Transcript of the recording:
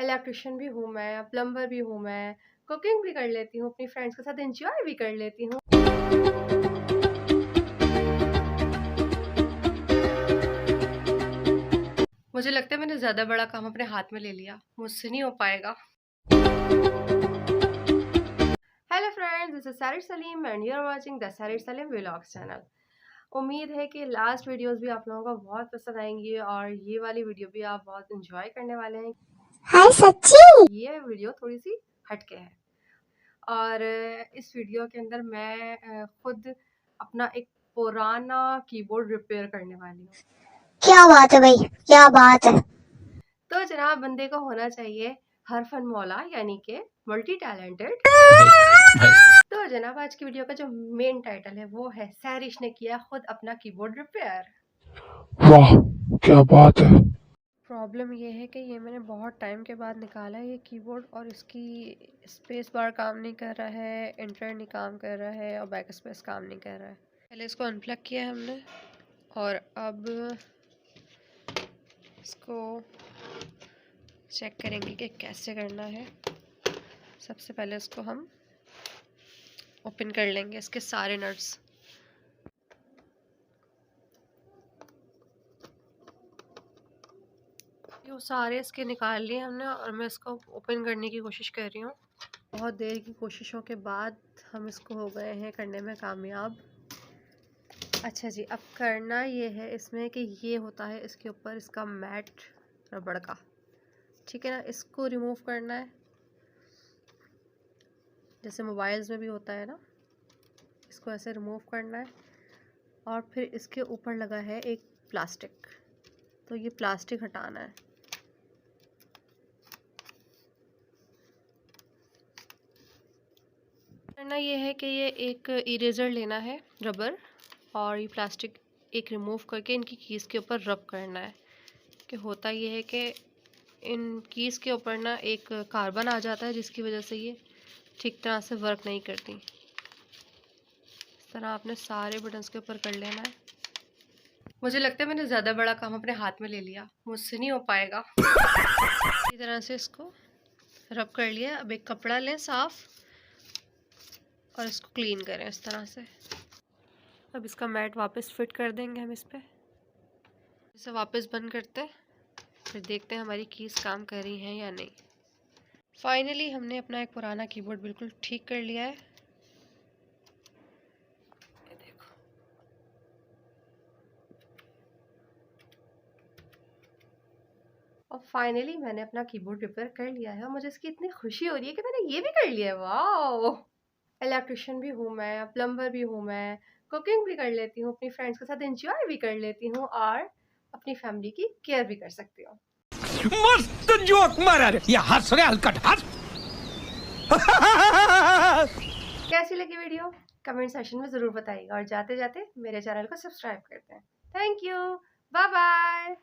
Electrician भी हूँ मैं, प्लम्बर भी हूँ मैं, कुकिंग भी कर लेती हूँ, अपनी फ्रेंड्स के साथ एंजॉय भी कर लेती हूँ। मुझे लगता है मैंने ज़्यादा बड़ा काम अपने हाथ में ले लिया, मुझसे नहीं हो पाएगा। Hello friends, this is Sarir Salim and you are watching the Sarir Salim vlogs channel. उम्मीद है कि लास्ट वीडियोस भी आप लोगों को बहुत पसंद आएंगी और ये वाली वीडियो भी आप बहुत इंजॉय करने वाले हैं। हाय सच्ची। ये वीडियो थोड़ी सी हटके है और इस वीडियो के अंदर मैं खुद अपना एक पुराना कीबोर्ड रिपेयर करने वाली हूँ। क्या बात है भाई, क्या बात है। तो जनाब, बंदे को होना चाहिए हर फन मौला, यानी कि मल्टी टैलेंटेड। तो जनाब, आज की वीडियो का जो मेन टाइटल है वो है सैरिश ने किया खुद अपना कीबोर्ड रिपेयर। वाह, क्या बात है। प्रॉब्लम ये है कि ये मैंने बहुत टाइम के बाद निकाला है ये कीबोर्ड, और इसकी स्पेस बार काम नहीं कर रहा है, इंटर नहीं काम कर रहा है और बैक स्पेस काम नहीं कर रहा है। पहले इसको अनप्लग किया है हमने और अब इसको चेक करेंगे कि कैसे करना है। सबसे पहले इसको हम ओपन कर लेंगे, इसके सारे नट्स। ये सारे इसके निकाल लिए हमने और मैं इसको ओपन करने की कोशिश कर रही हूँ। बहुत देर की कोशिशों के बाद हम इसको हो गए हैं करने में कामयाब। अच्छा जी, अब करना ये है इसमें कि ये होता है इसके ऊपर इसका मैट रबड़ का, ठीक है ना। इसको रिमूव करना है जैसे मोबाइल्स में भी होता है ना, इसको ऐसे रिमूव करना है। और फिर इसके ऊपर लगा है एक प्लास्टिक, तो ये प्लास्टिक हटाना है। करना ये है कि ये एक इरेज़र लेना है रबर, और ये प्लास्टिक एक रिमूव करके इनकी कीज़ के ऊपर रब करना है। कि होता ये है कि इन कीज़ के ऊपर ना एक कार्बन आ जाता है जिसकी वजह से ये ठीक तरह से वर्क नहीं करती। इस तरह आपने सारे बटन्स के ऊपर कर लेना है। मुझे लगता है मैंने ज़्यादा बड़ा काम अपने हाथ में ले लिया, मुझसे नहीं हो पाएगा। इसी तरह से इसको रब कर लिया। अब एक कपड़ा लें साफ़ और इसको क्लीन करें इस तरह से। अब इसका मैट वापस फिट कर देंगे हम इस पर। इसे वापस बंद करते, फिर देखते हैं हमारी कीज़ काम कर रही हैं या नहीं। फाइनली हमने अपना एक पुराना कीबोर्ड बिल्कुल ठीक कर लिया है। ये देखो, और फाइनली मैंने अपना कीबोर्ड रिपेयर कर लिया है और मुझे इसकी इतनी खुशी हो रही है कि मैंने ये भी कर लिया है। वाह! इलेक्ट्रिशियन भी हूँ मैं, प्लम्बर भी हूँ मैं, कुकिंग भी कर लेती हूँ, अपनी फ्रेंड्स के साथ एंजॉय भी कर लेती हूँ और अपनी फैमिली की केयर भी कर सकती हूँ। मस्त जोक मारा रे, ये हंस रे हलकट हंस। कैसी लगी वीडियो कमेंट सेक्शन में ज़रूर बताइएगा और जाते जाते मेरे चैनल को सब्सक्राइब करते हैं। Thank you, bye bye.